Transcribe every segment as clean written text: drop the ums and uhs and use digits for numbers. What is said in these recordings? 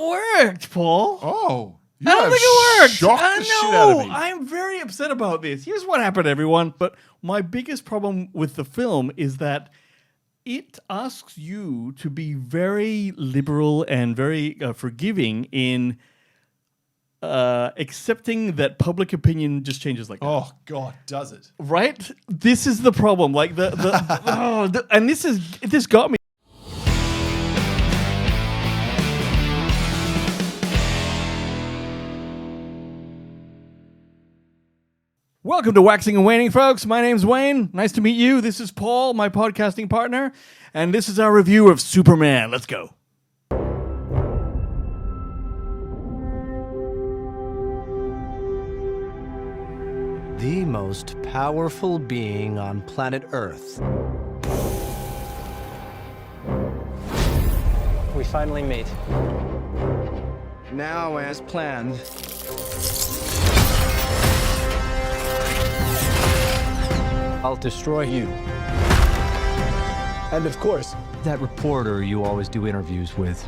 worked, Paul. Oh. I don't think it worked. Shocked the shit out of me. I'm very upset about this. Here's what happened, everyone. But my biggest problem with the film is that it asks you to be very liberal and very forgiving in accepting that public opinion just changes like that. Oh, God, does it? Right? This is the problem. Like and this got me. Welcome to Waxing and Waning, folks. My name's Wayne. Nice to meet you. This is Paul, my podcasting partner, and this is our review of Superman. Let's go. The most powerful being on planet Earth. We finally meet. Now, as planned, I'll destroy you. And of course, that reporter you always do interviews with.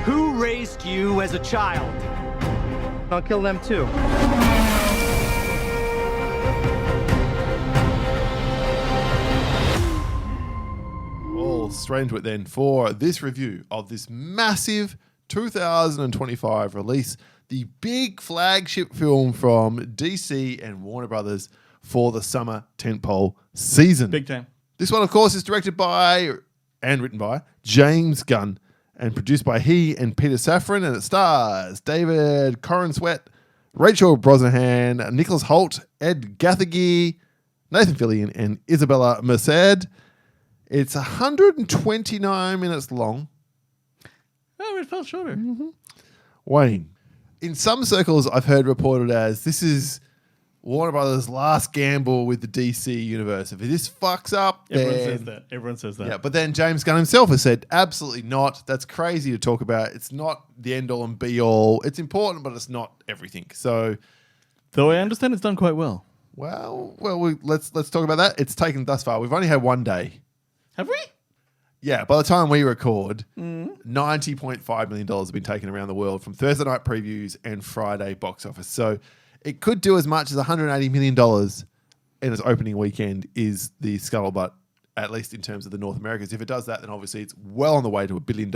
Who raised you as a child? I'll kill them too. All straight into it then for this review of this massive 2025 release, the big flagship film from DC and Warner Brothers for the summer tentpole season. Big time. This one, of course, is directed by and written by James Gunn and produced by he and Peter Safran, and it stars David Corenswet, Rachel Brosnahan, Nicholas Hoult, Ed Gathegi, Nathan Fillion, and Isabella Merced. It's 129 minutes long. Oh, it felt shorter. Mm-hmm. Wayne, in some circles, I've heard reported as this is Warner Brothers' last gamble with the DC universe. If this fucks up, Everyone says that. Yeah, but then James Gunn himself has said, absolutely not. That's crazy to talk about. It's not the end all and be all. It's important, but it's not everything. So, though I understand it's done quite well. Let's talk about that. It's taken thus far. We've only had one day. Have we? Yeah, by the time we record, $90.5 million have been taken around the world from Thursday night previews and Friday box office. So it could do as much as $180 million in its opening weekend is the scuttlebutt, at least in terms of the North Americas. If it does that, then obviously it's well on the way to $1 billion.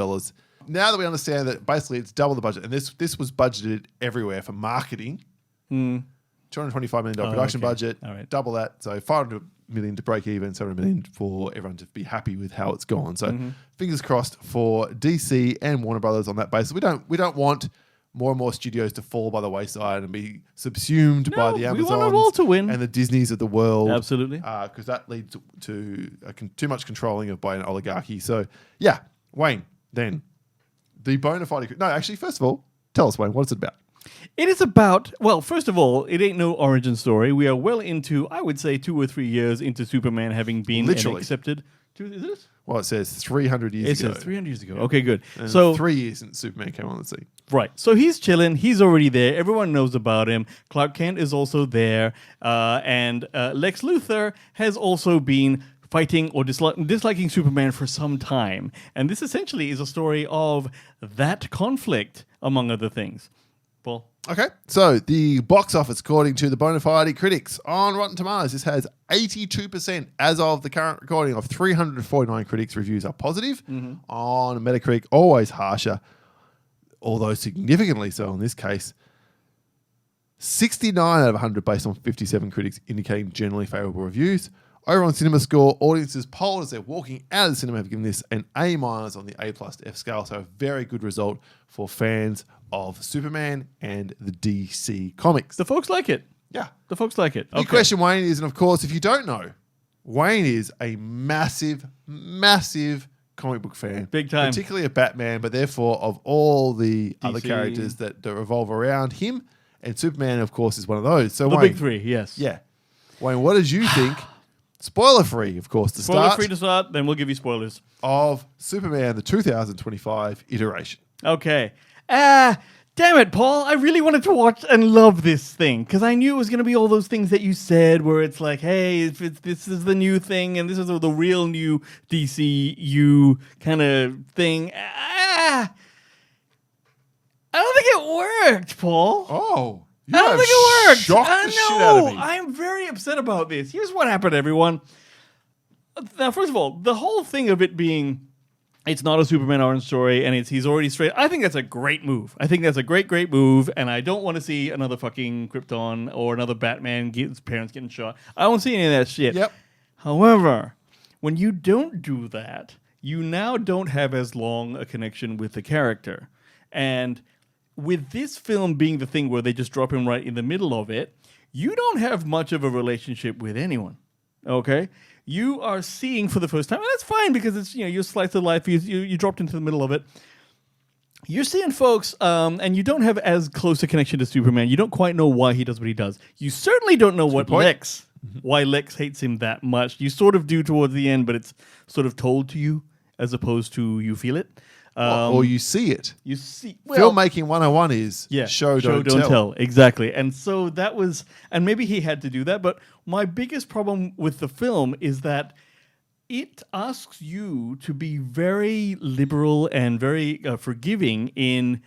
Now that we understand that basically it's double the budget, and this was budgeted everywhere for marketing, $225 million production budget, double that, so $500 million to break even, $700 million for everyone to be happy with how it's gone. So fingers crossed for DC and Warner Brothers on that basis. We don't want more and more studios to fall by the wayside and be subsumed by the Amazons we want it all to win. and the Disneys of the world. Absolutely. Because that leads to too much controlling by an oligarchy. So, yeah, Wayne, then, the bona fide... No, actually, first of all, tell us, Wayne, what's it about? It is about, well, first of all, it ain't no origin story. We are well into, I would say, 2 or 3 years into Superman having been accepted. Is it? Well, it says 300 years ago. It says 300 years ago. Okay, good. And so 3 years since Superman came on the scene. Right. So he's chilling. He's already there. Everyone knows about him. Clark Kent is also there. And Lex Luthor has also been fighting or disliking Superman for some time. And this essentially is a story of that conflict, among other things. Paul? Okay, so the box office, according to the bona fide critics on Rotten Tomatoes, this has 82% as of the current recording of 349 critics. Reviews are positive. On Metacritic, always harsher, although significantly so in this case. 69 out of 100 based on 57 critics indicating generally favourable reviews. Over on CinemaScore, audiences polled as they're walking out of the cinema have given this an A- on the A+ to F scale, so a very good result for fans of Superman and the DC comics. The folks like it. Yeah. The folks like it. The question, Wayne, is, and of course, if you don't know, Wayne is a massive, massive comic book fan. Big time. Particularly of Batman, but therefore of all the other characters that revolve around him. And Superman, of course, is one of those. So the Wayne, big three, yes. Yeah. Wayne, what did you think? Spoiler-free, of course, to start. Spoiler-free to start, then we'll give you spoilers. Of Superman, the 2025 iteration. Okay. Damn it, Paul. I really wanted to watch and love this thing because I knew it was going to be all those things that you said where it's like, hey, this is the new thing and this is the real new DCU kind of thing. worked, Paul. Oh, you I don't have think it worked. shocked I the shit out of know. me. I'm very upset about this. Here's what happened, everyone. Now, first of all, the whole thing of it being it's not a Superman origin story and he's already straight. I think that's a great move. I think that's a great move, and I don't want to see another fucking Krypton or another Batman get his parents getting shot. I don't see any of that shit. Yep. However, when you don't do that, you now don't have as long a connection with the character. And with this film being the thing where they just drop him right in the middle of it, you don't have much of a relationship with anyone. Okay? You are seeing for the first time, and that's fine because it's, you know, your slice of life, you dropped into the middle of it. You're seeing folks, and you don't have as close a connection to Superman. You don't quite know why he does what he does. You certainly don't know why Lex hates him that much. You sort of do towards the end, but it's sort of told to you as opposed to you feel it. Or you see it. You see, Filmmaking 101 is show, don't tell. Exactly. And so that was, and maybe he had to do that, but my biggest problem with the film is that it asks you to be very liberal and very forgiving in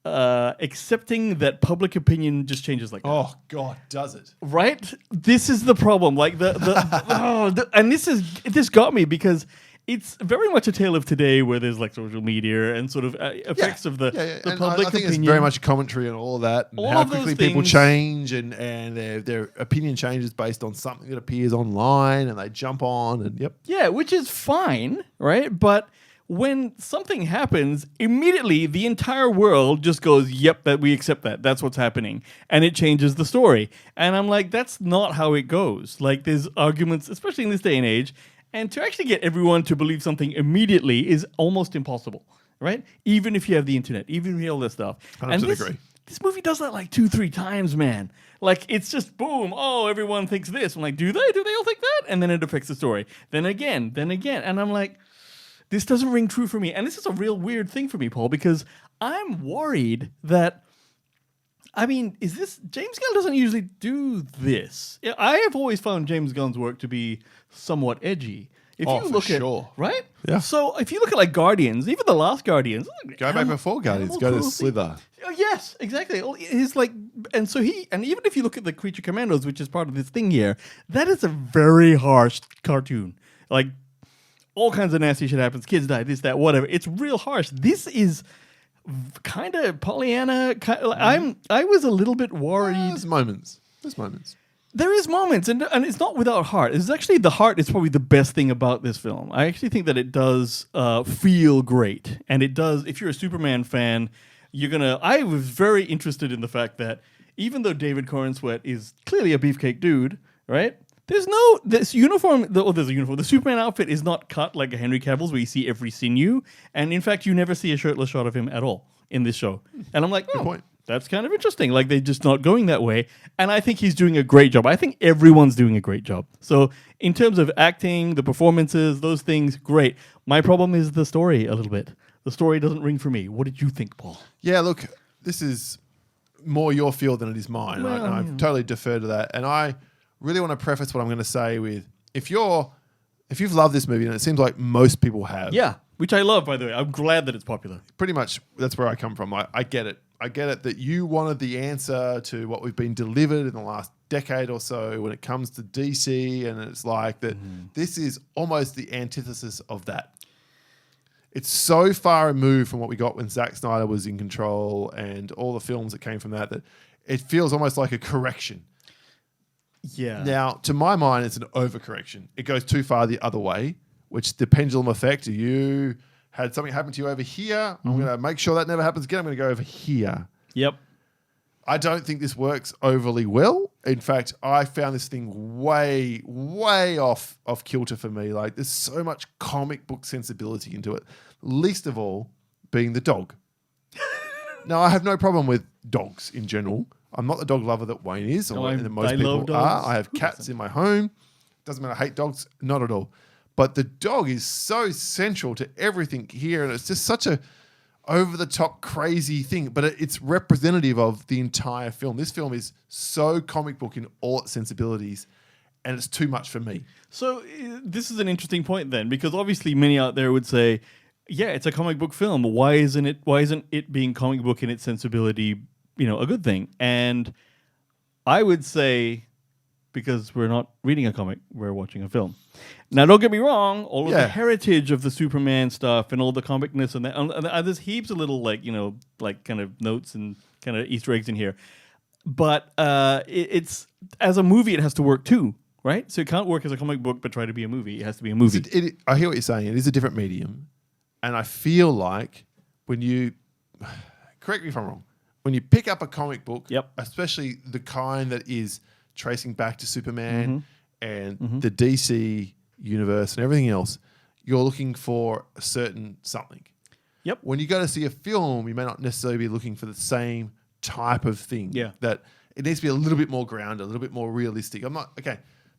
accepting that public opinion just changes like that. Oh, God, does it? Right? This is the problem. Like and this got me because it's very much a tale of today where there's like social media and sort of effects of the And public I think opinion. it's very much commentary on all of that and All how of those quickly people things. change and their opinion changes based on something that appears online and they jump on and Yeah, which is fine, right? But when something happens, immediately the entire world just goes, yep, that we accept that. That's what's happening. And it changes the story. And I'm like, that's not how it goes. Like there's arguments, especially in this day and age, and to actually get everyone to believe something immediately is almost impossible, right? Even if you have the internet, even if you have all this stuff. 100% agree. This movie does that like 2-3 times, man. Like, it's just boom, oh, everyone thinks this. I'm like, do they? Do they all think that? And then it affects the story. Then again. And I'm like, this doesn't ring true for me. And this is a real weird thing for me, Paul, because I'm worried that, I mean, James Gunn doesn't usually do this. I have always found James Gunn's work to be somewhat edgy. If you look at, right? Yeah. So if you look at like Guardians, even the last Guardians, Go back before Guardians. Go to Slither. Oh, yes, exactly. He's like, and so and even if you look at the Creature Commandos, which is part of this thing here, that is a very harsh cartoon. Like all kinds of nasty shit happens. Kids die, this, that, whatever. It's real harsh. This is kind of Pollyanna. I was a little bit worried. There's moments. There is moments, and it's not without heart. It's actually the heart is probably the best thing about this film. I actually think that it does feel great, and it does. If you're a Superman fan, I was very interested in the fact that even though David Corenswet is clearly a beefcake dude, right? There's a uniform. The Superman outfit is not cut like a Henry Cavill's, where you see every sinew, and in fact, you never see a shirtless shot of him at all in this show. And I'm like, Good point. That's kind of interesting. Like, they're just not going that way. And I think he's doing a great job. I think everyone's doing a great job. So in terms of acting, the performances, those things, great. My problem is the story a little bit. The story doesn't ring for me. What did you think, Paul? Yeah, look, this is more your field than it is mine. Well, and I totally defer to that. And I really want to preface what I'm going to say with, if you've loved this movie, and it seems like most people have. Yeah, which I love, by the way. I'm glad that it's popular. Pretty much that's where I come from. I get it. I get it that you wanted the answer to what we've been delivered in the last decade or so when it comes to DC, and it's like that this is almost the antithesis of that. It's so far removed from what we got when Zack Snyder was in control and all the films that came from that it feels almost like a correction. Yeah. Now, to my mind, it's an overcorrection. It goes too far the other way, which the pendulum effect, you had something happen to you over here. I'm going to make sure that never happens again. I'm going to go over here. Yep. I don't think this works overly well. In fact, I found this thing way, way off kilter for me. Like, there's so much comic book sensibility into it. Least of all being the dog. Now, I have no problem with dogs in general. I'm not the dog lover that Wayne is, or that most people are. I have cats in my home. Doesn't mean I hate dogs. Not at all. But the dog is so central to everything here, and it's just such a over-the-top crazy thing. But it's representative of the entire film. This film is so comic book in all its sensibilities, and it's too much for me. So this is an interesting point then, because obviously many out there would say, yeah, it's a comic book film. Why isn't it being comic book in its sensibility, a good thing? And I would say, because we're not reading a comic, we're watching a film. Now, don't get me wrong, all of the heritage of the Superman stuff and all the comicness and that, and there's heaps of little kind of notes and kind of Easter eggs in here. But it's as a movie, it has to work too, right? So it can't work as a comic book but try to be a movie. It has to be a movie. I hear what you're saying. It is a different medium. And I feel like when you, correct me if I'm wrong, when you pick up a comic book, especially the kind that is tracing back to Superman and the DC universe and everything else, you're looking for a certain something. Yep. When you go to see a film, you may not necessarily be looking for the same type of thing. Yeah. That it needs to be a little bit more grounded, a little bit more realistic.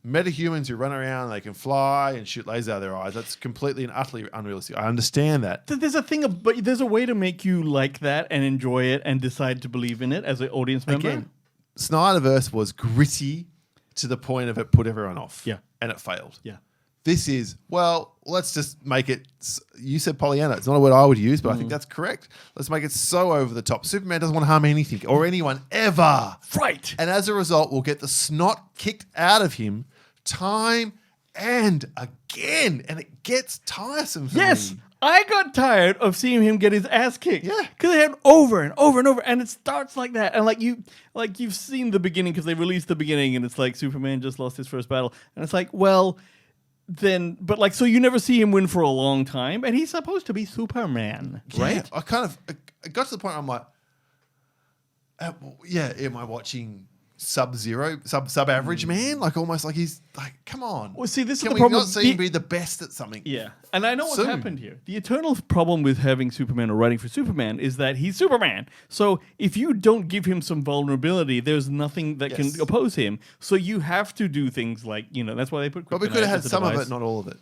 Metahumans who run around, they can fly and shoot lasers out of their eyes. That's completely and utterly unrealistic. I understand that. There's but there's a way to make you like that and enjoy it and decide to believe in it as an audience member. Again, Snyderverse was gritty to the point of it put everyone off. Yeah. And it failed. Yeah. This is, let's just make it, you said Pollyanna. It's not a word I would use, but I think that's correct. Let's make it so over the top. Superman doesn't want to harm anything or anyone ever. Right. And as a result, we'll get the snot kicked out of him time and again. And it gets tiresome for me. I got tired of seeing him get his ass kicked. Yeah. Because they had over and over and over, and it starts like that. And you've seen the beginning because they released the beginning, and it's like Superman just lost his first battle, and it's like, so you never see him win for a long time, and he's supposed to be Superman, right? I got to the point where I'm like, am I watching sub-average man? Like almost like he's like, come on. Well, see, this Can is the we problem. not see him be the best at something? Yeah, and I know what's soon? happened here. The eternal problem with having Superman or writing for Superman is that he's Superman. So if you don't give him some vulnerability, there's nothing that can oppose him. So you have to do things like, that's why they put. But we could have had some of it, not all of it.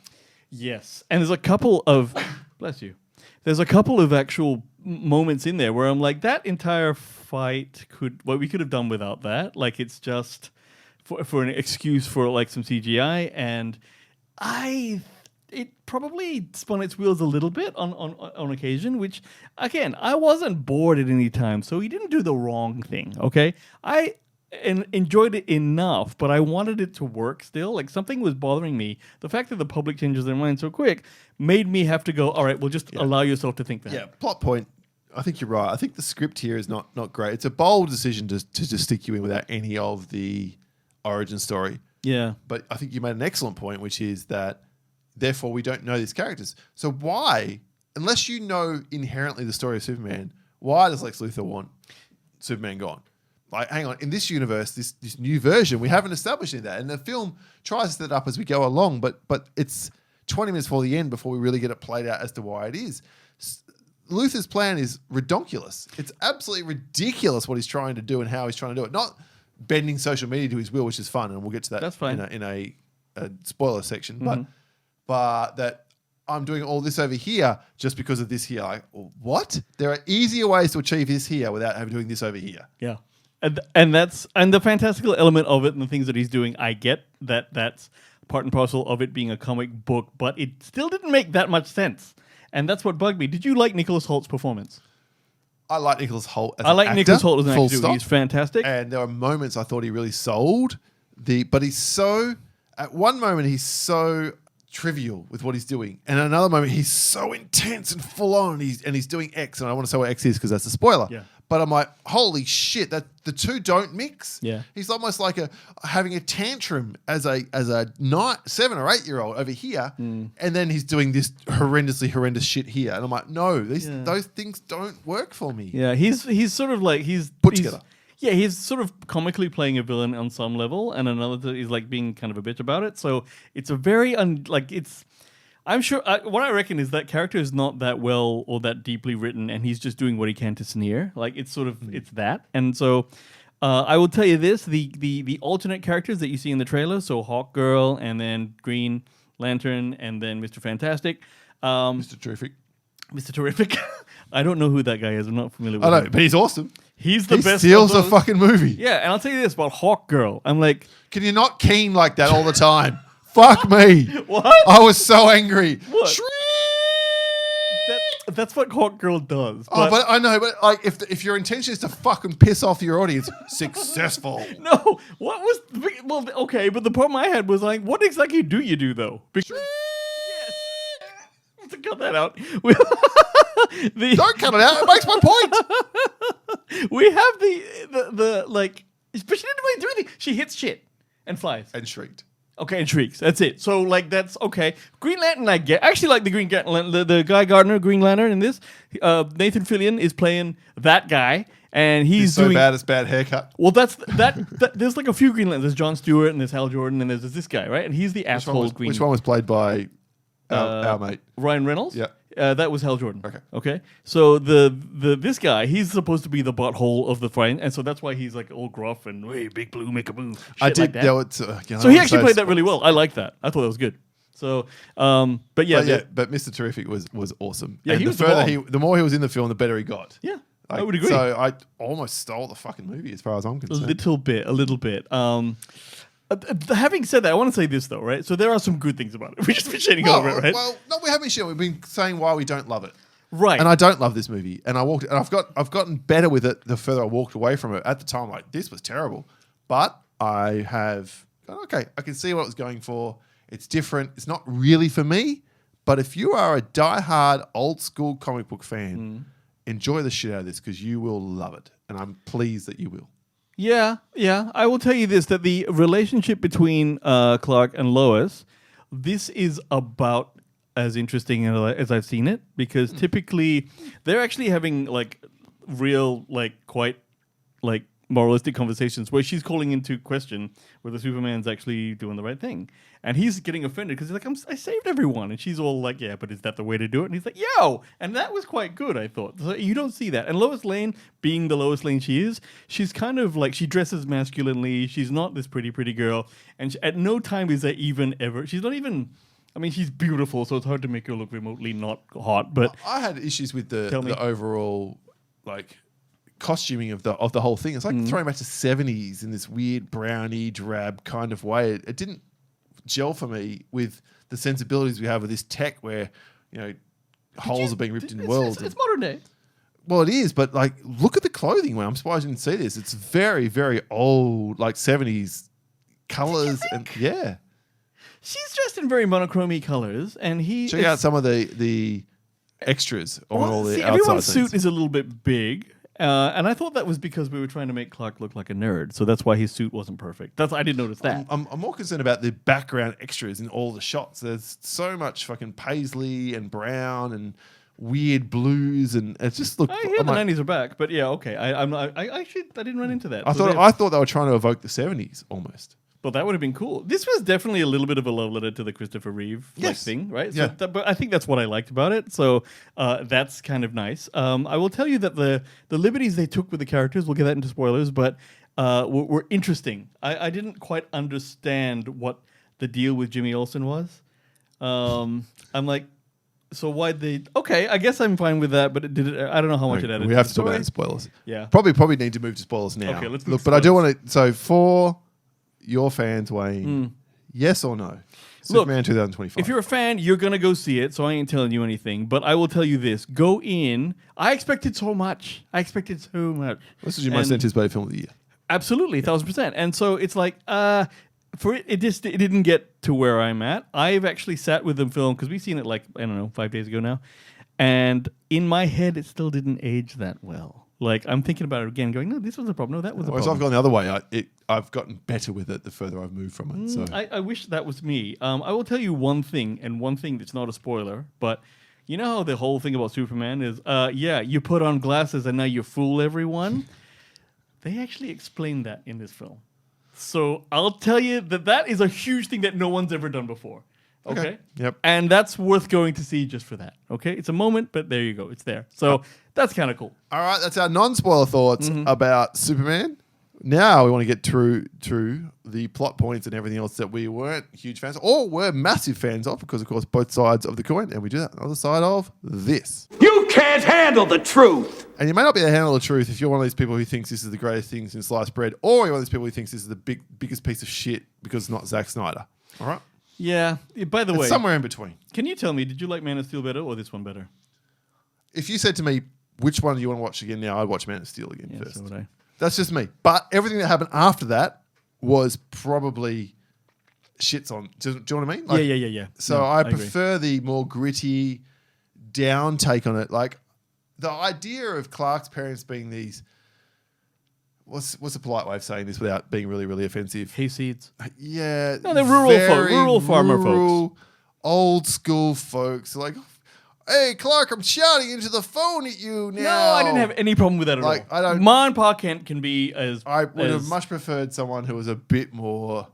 Yes, and there's a couple of bless you. There's a couple of actual moments in there where I'm like, that entire fight we could have done without that. Like it's just for an excuse for like some CGI, and it probably spun its wheels a little bit on occasion, which again, I wasn't bored at any time, so he didn't do the wrong thing. Okay, I enjoyed it enough, but I wanted it to work still. Like something was bothering me. The fact that the public changes their mind so quick made me have to go, all right, well, just allow yourself to think that. Yeah, plot point. I think you're right. I think the script here is not great. It's a bold decision to just stick you in without any of the origin story. Yeah. But I think you made an excellent point, which is that therefore we don't know these characters. So why, unless you know inherently the story of Superman, why does Lex Luthor want Superman gone? Like, hang on, in this universe, this new version, we haven't established any of that. And the film tries to set it up as we go along, but it's 20 minutes before the end before we really get it played out as to why it is. Luthor's plan is redonkulous. It's absolutely ridiculous what he's trying to do and how he's trying to do it. Not bending social media to his will, which is fun, and we'll get to that. That's fine. in a spoiler section. But that I'm doing all this over here just because of this here. Like, what? There are easier ways to achieve this here without having doing this over here. Yeah. And the fantastical element of it and the things that he's doing, I get that's part and parcel of it being a comic book, but it still didn't make that much sense. And that's what bugged me. Did you like Nicholas Holt's performance? I like Nicholas Holt as I like an actor, Nicholas Holt as an full actor. stop. He's fantastic. And there were moments I thought he really sold. But he's so... At one moment, he's so trivial with what he's doing. And at another moment, he's so intense and full on. He's doing X. And I don't want to say what X is because that's a spoiler. Yeah. But I'm like, holy shit, that the two don't mix. Yeah. He's almost like having a tantrum as a 7 or 8 year old over here, and then he's doing this horrendous shit here. And I'm like, no, those things don't work for me. Yeah, he's sort of like Put together. Yeah, he's sort of comically playing a villain on some level, and another is like being kind of a bitch about it. So it's a very I'm sure what I reckon is that character is not that well or that deeply written, and he's just doing what he can to sneer. Like it's sort of it's that, and so I will tell you this: the alternate characters that you see in the trailer, so Hawk Girl, and then Green Lantern, and then Mr. Fantastic, Mr. Terrific. Mr. Terrific. I don't know who that guy is. I'm not familiar with I him. know, but he's awesome. He's the He best. steals of a those. fucking movie. Yeah, and I'll tell you this about Hawk Girl. I'm like, Can you not keen like that all the time? Fuck me. what? I was so angry. What? Shriek! That's what Hawk Girl does. Oh, but I know, but like if your intention is to fucking piss off your audience, successful. no, what was well? Okay, but the problem I had was like, what exactly do you do though? Because yes, to cut that out. Don't cut it out. It makes my point. We have the like, but she didn't really do anything. She hits shit and flies. And shrieked. Okay, and shrieks. That's it. So like that's okay. Green Lantern, I get. I actually like the Green the Guy Gardner Green Lantern in this. Nathan Fillion is playing that guy, and he's so doing bad it's bad haircut. Well, that. There's like a few Green Lanterns. There's Jon Stewart and there's Hal Jordan and there's this guy, right? And he's the asshole Green. Which one was played by our mate? Ryan Reynolds. Yeah. That was Hal Jordan. Okay. Okay. So this guy, he's supposed to be the butthole of the fight, and so that's why he's like all gruff and hey, big blue, make a move. I did. Like that. So he actually played that really well. I like that. I thought that was good. So, but Mr. Terrific was awesome. Yeah, and he was the more he was in the film, the better he got. Yeah, I would agree. So I almost stole the fucking movie as far as I'm concerned. A little bit. Having said that, I want to say this though, right? So there are some good things about it. We've just been shitting over it, right? Well, no, we haven't been shitting. We've been saying why we don't love it. Right. And I don't love this movie. And I've gotten better with it the further I walked away from it. At the time, like, this was terrible. But I have gone, okay, I can see what it was going for. It's different. It's not really for me. But if you are a diehard old school comic book fan, enjoy the shit out of this because you will love it. And I'm pleased that you will. Yeah. I will tell you this, that the relationship between Clark and Lois, this is about as interesting as I've seen it, because typically they're actually having like real, like quite like moralistic conversations where she's calling into question whether Superman's actually doing the right thing. And he's getting offended because he's like, I saved everyone. And she's all like, yeah, but is that the way to do it? And he's like, yo! And that was quite good, I thought. So you don't see that. And Lois Lane, being the Lois Lane she is, she's kind of like, she dresses masculinely. She's not this pretty girl. And at no time is there even ever, she's not even, I mean, she's beautiful, so it's hard to make her look remotely not hot. But I had issues with the overall, like, costuming of the whole thing. It's like throwing back to 70s in this weird brownie drab kind of way. It didn't gel for me with the sensibilities we have of this tech where, you know, holes are being ripped in worlds. It's modern day. Well, it is, but like, look at the clothing. Well, I'm surprised you didn't see this. It's very, very old, like 70s colors. And yeah. She's dressed in very monochrome colors, and check out some of the extras on all the outside everyone's things. suit is a little bit big. And I thought that was because we were trying to make Clark look like a nerd, so that's why his suit wasn't perfect. I didn't notice that. I'm more concerned about the background extras in all the shots. There's so much fucking paisley and brown and weird blues, and it just looked. I hear the 90s are back, but yeah, okay. I didn't run into that. I thought they were trying to evoke the 70s almost. Well, that would have been cool. This was definitely a little bit of a love letter to the Christopher Reeve thing, right? Yeah. So but I think that's what I liked about it. So that's kind of nice. I will tell you that the liberties they took with the characters, we'll get that into spoilers, but were interesting. I didn't quite understand what the deal with Jimmy Olsen was. I'm like, so why'd they? Okay, I guess I'm fine with that, but I don't know how much it added. We have the to talk about story. the spoilers. Yeah. Probably need to move to spoilers now. Okay, let's move look, to but I do spoilers. want to. So for your fans, Wayne, yes or no? Superman 2025. If you're a fan, you're going to go see it, so I ain't telling you anything. But I will tell you this. Go in. I expected so much. This is your most anticipated film of the year. Absolutely, 1,000%. And so it's like, it didn't get to where I'm at. I've actually sat with the film, because we've seen it like, I don't know, 5 days ago now. And in my head, it still didn't age that well. Like, I'm thinking about it again, going, no, this was a problem. No, that was a Whereas problem. I've gone the other way. I've gotten better with it the further I've moved from it. So I wish that was me. I will tell you one thing, and one thing that's not a spoiler, but you know how the whole thing about Superman is, you put on glasses and now you fool everyone? They actually explained that in this film. So I'll tell you that is a huge thing that no one's ever done before. Okay. Yep. And that's worth going to see just for that. Okay. It's a moment, but there you go. It's there. So that's kind of cool. all right, that's our non-spoiler thoughts about Superman. Now we want to get through the plot points and everything else that we weren't huge fans of, or were massive fans of, because of course both sides of the coin, and we do that on the other side of this. You can't handle the truth! And you may not be able to handle the truth if you're one of these people who thinks this is the greatest thing since sliced bread, or you're one of these people who thinks this is the biggest piece of shit because it's not Zack Snyder. All right? Yeah. By the way, It's somewhere in between. can you tell me, did you like Man of Steel better or this one better? if you said to me, which one do you want to watch again now, I'd watch Man of Steel again Yeah, first. so would I. That's just me. But everything that happened after that was probably shits on. Do you know what I mean? Like, Yeah. So No, I agree. prefer the more gritty, down take on it. Like the idea of Clark's parents being these. What's a polite way of saying this without being really, really offensive? Hayseeds. Yeah, No, they're rural farmer folks. Old school folks. Like, hey, Clark, I'm shouting into the phone at you now. No, I didn't have any problem with that at Like, all. I don't- Ma and Pa Kent can be as I would have as- much preferred someone who was a bit more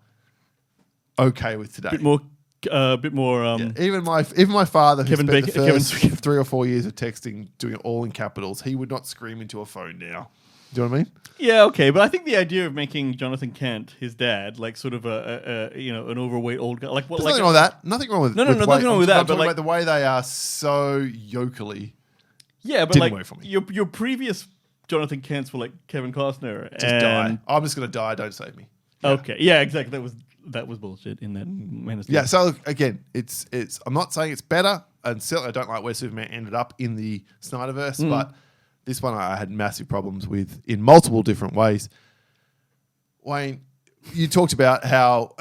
okay with today. bit more. Yeah, even my father, who Kevin spent Bacon- the Kevin- first 3 or 4 years of texting, doing it all in capitals, he would not scream into a phone now. Do you know what I mean? Yeah, okay, but I think the idea of making Jonathan Kent, his dad, like sort of an overweight old guy, like what, There's like nothing wrong with that. Nothing wrong with No, with nothing wrong with that, I'm but talking like- about the way they are so yokely. yeah, but didn't like work for me. your previous Jonathan Kents were like Kevin Costner. Just and, die. I'm just gonna die. Don't save me. Okay, yeah, exactly. That was bullshit in that Man of Steel. Yeah. So again, it's. I'm not saying it's better, and certainly I don't like where Superman ended up in the Snyderverse, but this one I had massive problems with in multiple different ways. Wayne, you talked about how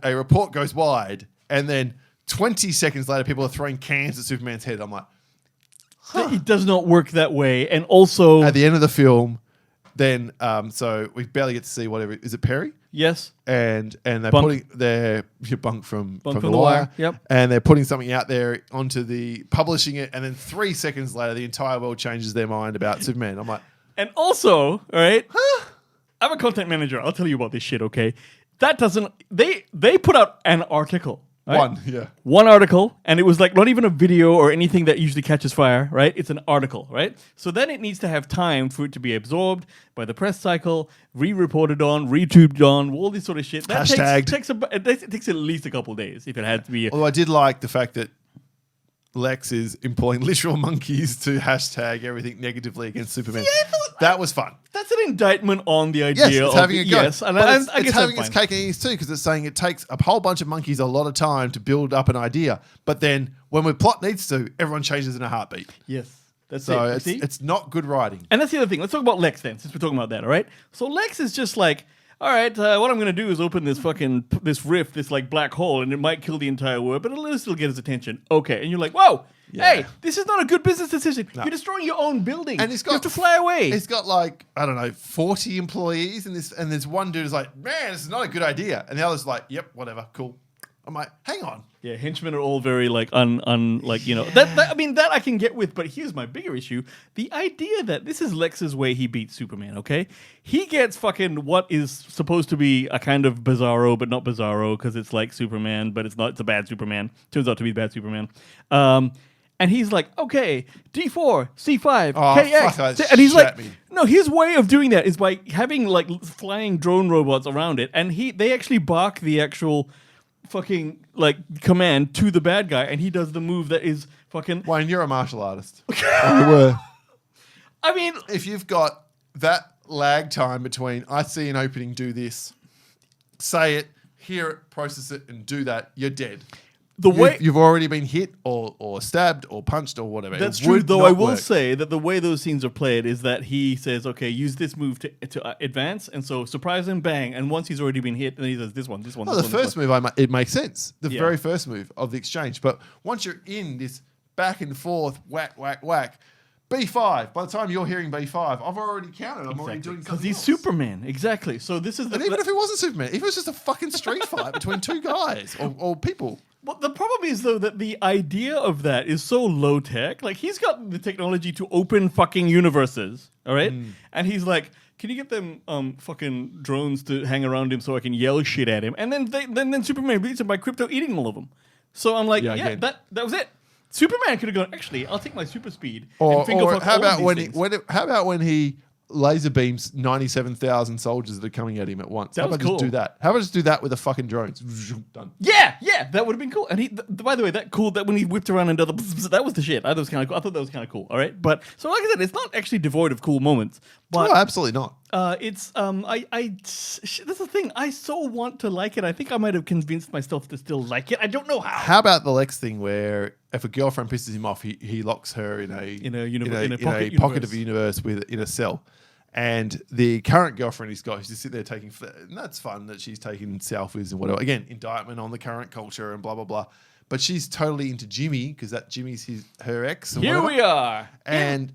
a report goes wide, and then 20 seconds later, people are throwing cans at Superman's head. I'm like, It does not work that way, and also at the end of the film, then so we barely get to see whatever. Is it Perry? yes, And they're Bunk. putting their bunk from Bunk the wire. Yep. And they're putting something out there onto the publishing it, and then 3 seconds later, the entire world changes their mind about Superman. I'm like, and also, all right, I'm a content manager. I'll tell you about this shit. Okay, that doesn't. They put out an article. Right? One article, and it was like not even a video or anything that usually catches fire, right? It's an article, right? So then it needs to have time for it to be absorbed by the press cycle, re-reported on, retubed on, all this sort of shit. That Hashtagged. it takes at least a couple days if it had to be. Although I did like the fact that Lex is employing literal monkeys to hashtag everything negatively against Superman. That was fun. That's an indictment on the idea Yes, it's of having a go. yes, and But I it's guess having that's its fine. cake and eat too, because it's saying it takes a whole bunch of monkeys a lot of time to build up an idea. But then when the plot needs to, everyone changes in a heartbeat. Yes, that's So it. You see? it's not good writing. And that's the other thing. Let's talk about Lex then, since we're talking about that, all right? So Lex is just like, all right, what I'm going to do is open this rift, this like black hole, and it might kill the entire world, but it'll still get his attention. Okay. And you're like, whoa, hey, this is not a good business decision. You're destroying your own building. And you have to fly away. He's got like, I don't know, 40 employees, and there's one dude who's like, man, this is not a good idea. And the other's like, yep, whatever, cool. I'm like, hang on. Yeah, henchmen are all very like like that. I mean that I can get with, but here's my bigger issue: the idea that this is Lex's way he beats Superman. Okay, he gets fucking what is supposed to be a kind of Bizarro, but not Bizarro because it's like Superman, but it's not. It's a bad Superman. Turns out to be bad Superman. And he's like, okay, D4, C5, Oh, KX. fuck, that And he's shat like, me. no, his way of doing that is by having like flying drone robots around it. And they actually bark the actual fucking like command to the bad guy. And he does the move that is fucking. Wayne, you're a martial artist. You were. I mean, If you've got that lag time between I see an opening, do this, say it, hear it, process it, and do that, you're dead. You've already been hit or stabbed or punched or whatever. That's It true, would though not I will work. say that the way those scenes are played is that he says, okay, use this move to advance, and so surprise him, bang, and once he's already been hit, then he does this one. Well, the first move, it makes sense. The Yeah. very first move of the exchange. But once you're in this back and forth, whack, whack, whack, B5, by the time you're hearing B5, I've already counted. I'm already doing something because he's else. Superman, exactly. So this is And even if it wasn't Superman, if it was just a fucking street fight between two guys or people. Well, the problem is though that the idea of that is so low tech. Like he's got the technology to open fucking universes, all right? And he's like, can you get them fucking drones to hang around him so I can yell shit at him? And then Superman beats him by crypto eating all of them. So I'm like, Yeah, again. that was it. Superman could have gone, actually, I'll take my super speed Or and finger fuck how all about of when these he, things. how about when he laser beams 97,000 soldiers that are coming at him at once? That How was about just cool. do that? How about just do that with the fucking drones? Done. Yeah, that would have been cool. And by the way, that when he whipped around and did that was the shit. I thought that was kind of cool. I thought that was kind of cool. All right, but so like I said, it's not actually devoid of cool moments. But No, absolutely not. it's that's the thing. I so want to like it. I think I might have convinced myself to still like it. I don't know how. How about the Lex thing where if a girlfriend pisses him off, he locks her in a pocket of a universe in a cell. And the current girlfriend he's got, she's just sitting there taking, and that's fun that she's taking selfies and whatever. Again, indictment on the current culture and blah blah blah. But she's totally into Jimmy because that Jimmy's her ex. And Here whatever. we are. And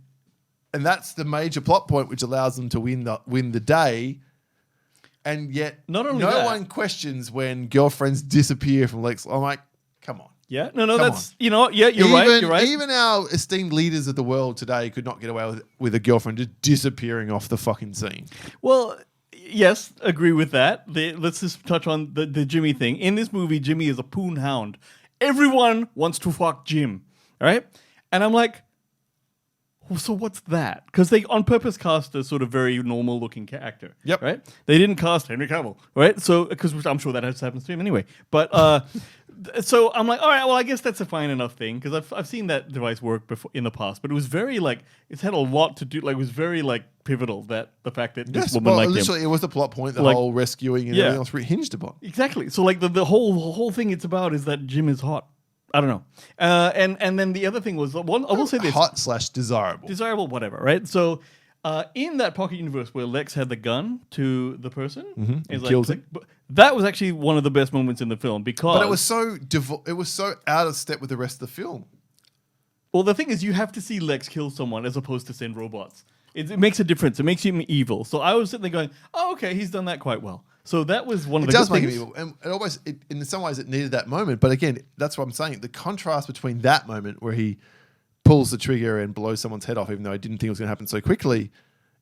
that's the major plot point which allows them to win the day. And yet, Not only no that- one questions when girlfriends disappear from Lex. I'm like, come on. Yeah, no, Come that's on. you know, yeah, you're right. You're right. Even our esteemed leaders of the world today could not get away with a girlfriend just disappearing off the fucking scene. Well, yes, agree with that. Let's just touch on the Jimmy thing. In this movie, Jimmy is a poon hound. Everyone wants to fuck Jim, all right? And I'm like, well, so what's that? Because they on purpose cast a sort of very normal looking actor. Yep. Right? They didn't cast Henry Cavill, right? So, because I'm sure that happens to him anyway. But so I'm like, all right, well, I guess that's a fine enough thing because I've seen that device work before in the past, but it was very like it's had a lot to do. Like, it was very like pivotal that the fact that this woman liked him. literally, it was the plot point, the Like- whole rescuing and Yeah. everything else hinged upon. Exactly. So like the whole thing it's about is that Jim is hot. I don't know. And then the other thing was one. I will say this: Hot/desirable. desirable, whatever. Right. So in that pocket universe where Lex had the gun to the person, And kills him. but that was actually one of the best moments in the film because. But it was so out of step with the rest of the film. Well, the thing is, you have to see Lex kill someone as opposed to send robots. It makes a difference. It makes him evil. So I was sitting there going, "Oh, okay, he's done that quite well." So that was one of It the does good make things. him evil, and it almost in some ways it needed that moment. But again, that's what I'm saying. The contrast between that moment where he pulls the trigger and blows someone's head off, even though I didn't think it was going to happen so quickly,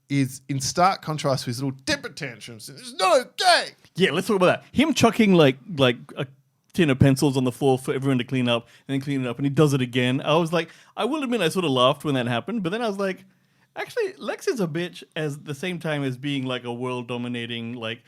is in stark contrast to his little temper tantrums. It's not okay. Yeah, let's talk about that. Him chucking like a tin of pencils on the floor for everyone to clean up, and then clean it up, and he does it again. I was like, I will admit, I sort of laughed when that happened, but then I was like, actually, Lex is a bitch at the same time as being like a world dominating like.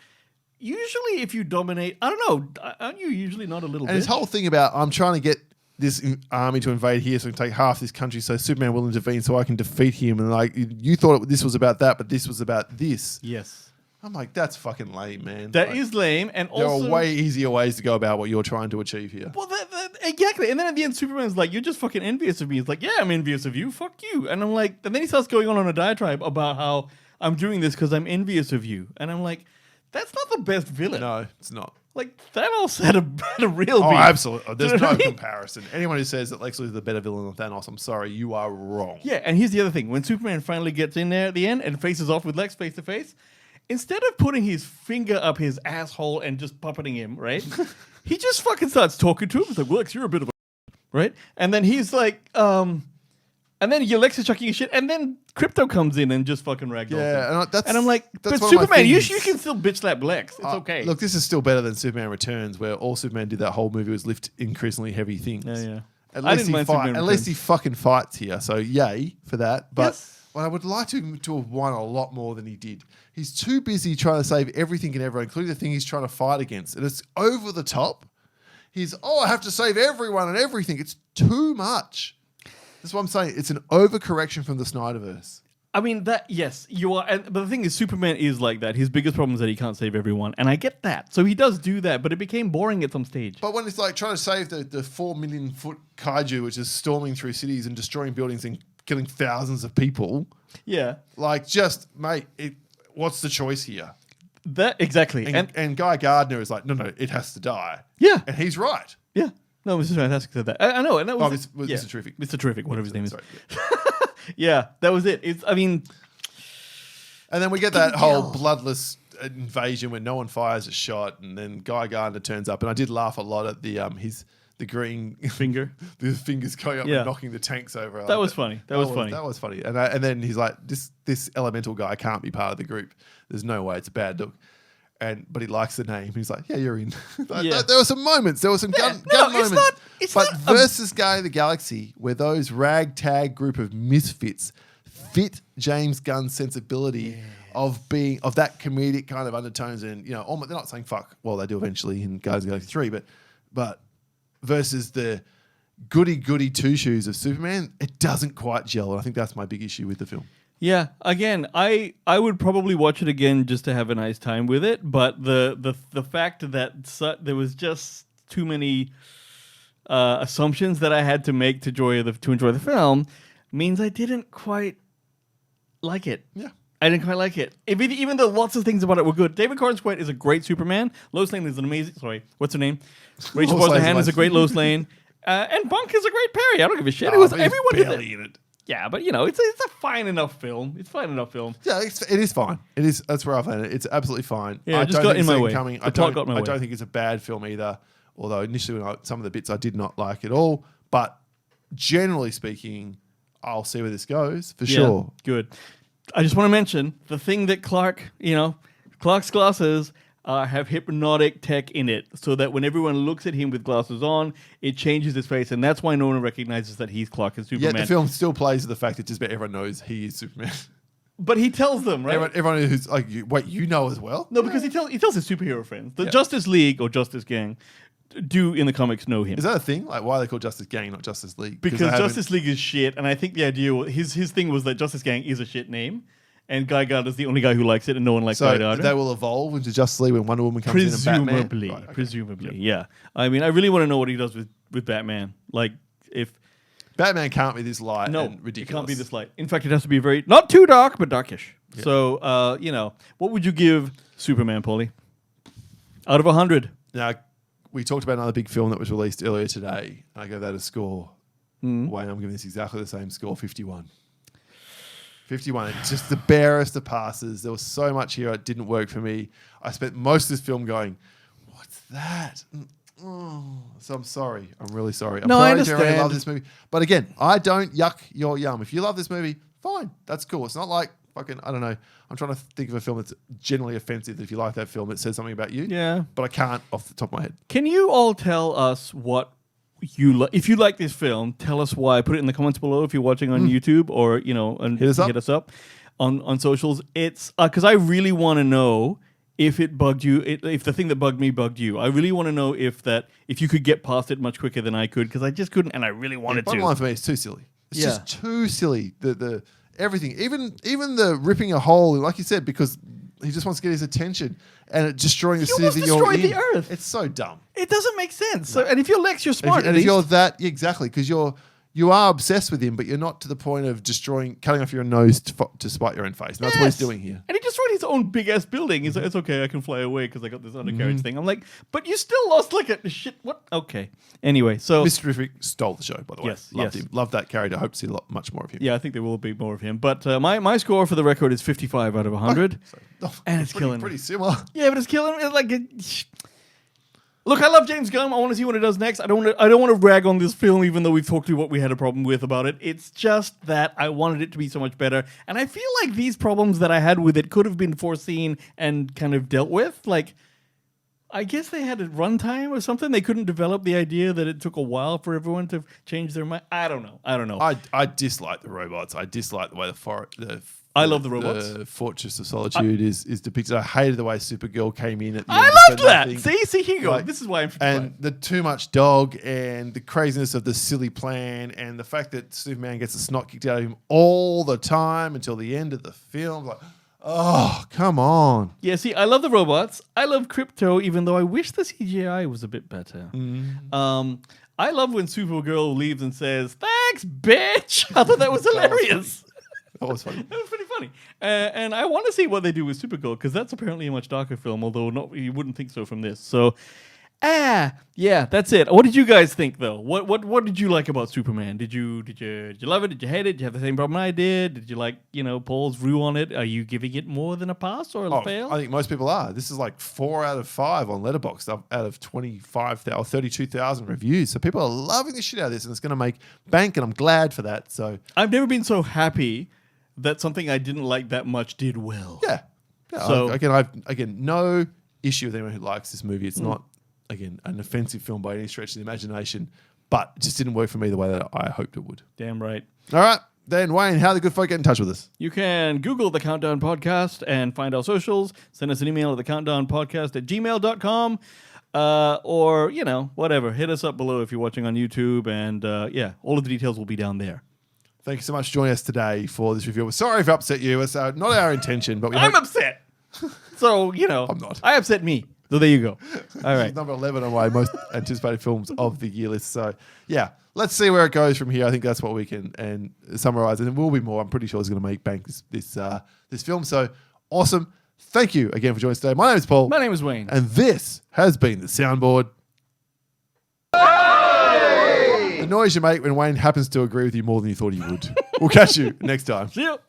Usually, if you dominate, I don't know, aren't you usually not a little? And his bitch? whole thing about I'm trying to get this army to invade here so I can take half this country so Superman will intervene so I can defeat him. And like you thought this was about that, but this was about this. Yes, I'm like, that's fucking lame, man. that is lame, and There also are way easier ways to go about what you're trying to achieve here. well, exactly. And then at the end, Superman's like, "You're just fucking envious of me." He's like, "Yeah, I'm envious of you. Fuck you." And I'm like, and then he starts going on a diatribe about how I'm doing this because I'm envious of you. And I'm like, that's not the best villain. No, it's not. Like Thanos had a real Oh, beef. absolutely. Do you There's know no what I mean? comparison. Anyone who says that Lex Luthor is the better villain than Thanos, I'm sorry, you are wrong. Yeah, and here's the other thing: when Superman finally gets in there at the end and faces off with Lex face to face, instead of putting his finger up his asshole and just puppeting him, right? He just fucking starts talking to him. He's like, "Lex, you're a bit of a," right? And then he's like, and then Lex is chucking his shit, and then Crypto comes in and just fucking ragdolls Yeah, him. and And I'm like, that's but one of my Superman, you things. can still bitch slap Lex. It's okay. Look, this is still better than Superman Returns, where all Superman did that whole movie was lift increasingly heavy things. yeah. At I least didn't he mind fight. Superman At least Returns. he fucking fights here. So yay for that. But Yes. well, I would like him to have won a lot more than he did. He's too busy trying to save everything and everyone, including the thing he's trying to fight against, and it's over the top. I have to save everyone and everything. It's too much. That's what I'm saying. It's an overcorrection from the Snyderverse. I mean, yes, you are. But the thing is, Superman is like that. His biggest problem is that he can't save everyone. And I get that. So he does do that, but it became boring at some stage. But when it's like trying to save the 4 million foot kaiju, which is storming through cities and destroying buildings and killing thousands of people, Yeah. like mate, what's the choice here? That exactly. And Guy Gardner is like, no, it has to die. Yeah. And he's right. Yeah. No, Mr. Fantastic said that. I know, and that was Mr. Terrific. Mr. Terrific, whatever his name is. Sorry, Yeah, that was it. And then we get that whole bloodless invasion where no one fires a shot, and then Guy Gardner turns up, and I did laugh a lot at the green finger. the fingers going up Yeah. and knocking the tanks over. That was funny. That was funny. That was funny. And then he's like, this elemental guy can't be part of the group. There's no way. It's a bad look. But he likes the name. He's like, yeah, you're in. Yeah. There were some moments. There were some gun no, moments. But versus Guy of the Galaxy, where those ragtag group of misfits fit James Gunn's sensibility of that comedic kind of undertones, and almost, they're not saying fuck. Well, they do eventually in Guardians of the Galaxy 3, but versus the goody two shoes of Superman, it doesn't quite gel. And I think that's my big issue with the film. Yeah, again, I would probably watch it again just to have a nice time with it, but the fact that there was just too many assumptions that I had to make to enjoy the film means I didn't quite like it. Yeah. I didn't quite like it. Even though lots of things about it were good. David Cornswet is a great Superman. Lois Lane is an amazing... Sorry, what's her name? Rachel Lois Lane's Brosnahan is a great Lois Lane. And Bunk is a great Perry. I don't give a shit. It was everyone did barely in it. Yeah, but it's a fine enough film. It's fine enough film. Yeah, it is fine. It is. That's where I've landed. It's absolutely fine. Yeah, I just don't got think in my it's way. coming. The plot got in my I way. don't think it's a bad film either. Although initially, some of the bits I did not like at all. But generally speaking, I'll see where this goes for sure. Good. I just want to mention the thing that Clark's glasses have hypnotic tech in it, so that when everyone looks at him with glasses on, it changes his face, and that's why no one recognizes that he's Clark and Superman. Yet the film still plays with the fact that just about everyone knows he is Superman. But he tells them, right? Everyone who's like, wait, you know as well? No, because he tells his superhero friends. The Yeah. Justice League or Justice Gang do in the comics know him. Is that a thing? Like, why are they called Justice Gang, not Justice League? Because they haven't- Justice League is shit, and I think the idea his thing was that Justice Gang is a shit name, and Guy Gardner's the only guy who likes it, and no one likes Guy So Gardner. they will evolve into Justice League when Wonder Woman comes in and Batman? Presumably, Right, okay. presumably, yeah. I mean, I really want to know what he does with Batman. Like, if Batman can't be this light no, and ridiculous. it can't be this light. In fact, it has to be very not too dark, but darkish. Yeah. So, what would you give Superman, Paulie? Out of 100. Now, we talked about another big film that was released earlier today. I gave that a score. Wayne, I'm giving this exactly the same score, 51. 51. It's just the barest of passes. There was so much here it didn't work for me. I spent most of this film going, what's that? So I'm sorry. I'm really sorry. I'm No, I sorry to everyone who understand. loved this movie. But again, I don't yuck your yum. If you love this movie, fine. That's cool. It's not like fucking, I don't know. I'm trying to think of a film that's generally offensive. If you like that film, it says something about you. Yeah. But I can't off the top of my head. Can you all tell us what if you like this film, tell us why. Put it in the comments below if you're watching on YouTube or, and Hit us up. on socials. It's because I really want to know if it bugged you, if the thing that bugged me bugged you. I really want to know if you could get past it much quicker than I could, because I just couldn't, and I really wanted Bottom to. line for me, it's too silly. It's Yeah. just too silly. The everything, even the ripping a hole, like you said, because he just wants to get his attention, and it destroying the He city almost that you're destroyed in. the Earth. It's so dumb. It doesn't make sense. So, and if you're Lex, you're And smart. if you're that, yeah, exactly, because you are obsessed with him, but you're not to the point of cutting off your nose to spite your own face. And that's what he's doing here. And he destroyed his own big ass building. He's like, it's okay, I can fly away because I got this Mm-hmm. undercarriage thing. I'm like, but you still lost like a shit. What? Okay. Anyway, so Mr. Terrific stole the show, by the way. Yes, Loved yes. him. Loved that character. Hope to see much more of him. yeah, I think there will be more of him. But my score for the record is 55 out of 100, and it's killing me. Pretty similar. Yeah, but it's killing me. It's like, look, I love James Gunn. I want to see what he does next. I don't want to rag on this film, even though we've talked to what we had a problem with about it. It's just that I wanted it to be so much better, and I feel like these problems that I had with it could have been foreseen and kind of dealt with. Like, I guess they had a runtime or something. They couldn't develop the idea that it took a while for everyone to change their mind. I don't know. I dislike the robots. I dislike the way I love the robots. The Fortress of Solitude is depicted. I hated the way Supergirl came in at the I end. loved for that. nothing. See, here you go. Like, This is why I'm 55. And the too much dog and the craziness of the silly plan and the fact that Superman gets the snot kicked out of him all the time until the end of the film. Like, oh, come on. Yeah, see, I love the robots. I love Crypto, even though I wish the CGI was a bit better. I love when Supergirl leaves and says, "Thanks, bitch." I thought that was hilarious. That was funny. That was pretty funny. And I want to see what they do with Supergirl, because that's apparently a much darker film, although you wouldn't think so from this. So, yeah, that's it. What did you guys think, though? What did you like about Superman? Did you love it? Did you hate it? Did you have the same problem I did? Did you like, Paul's view on it? Are you giving it more than a pass or a fail? I think most people are. This is like 4 out of 5 on Letterboxd out of 25,000 or 32,000 reviews. So people are loving the shit out of this, and it's going to make bank, and I'm glad for that. So I've never been so happy that something I didn't like that much did well. yeah. So- I've no issue with anyone who likes this movie. It's not an offensive film by any stretch of the imagination, but it just didn't work for me the way that I hoped it would. Damn right. All right, then Wayne, how the good folk get in touch with us? You can Google The Countdown Podcast and find our socials. Send us an email at thecountdownpodcast@gmail.com. Or, whatever. Hit us up below if you're watching on YouTube. And, all of the details will be down there. Thank you so much for joining us today for this review. We're sorry if we upset you. It's not our intention, but we I'm hope... upset. So, I'm not. I upset me. So there you go. All right. It's number 11 on my most anticipated films of the year list. So, yeah, let's see where it goes from here. I think that's what we can summarize. And there will be more. I'm pretty sure it's going to make bank this film. So, awesome. Thank you again for joining us today. My name is Paul. My name is Wayne. And this has been The Soundboard. The noise you make when Wayne happens to agree with you more than you thought he would. We'll catch you next time. See you.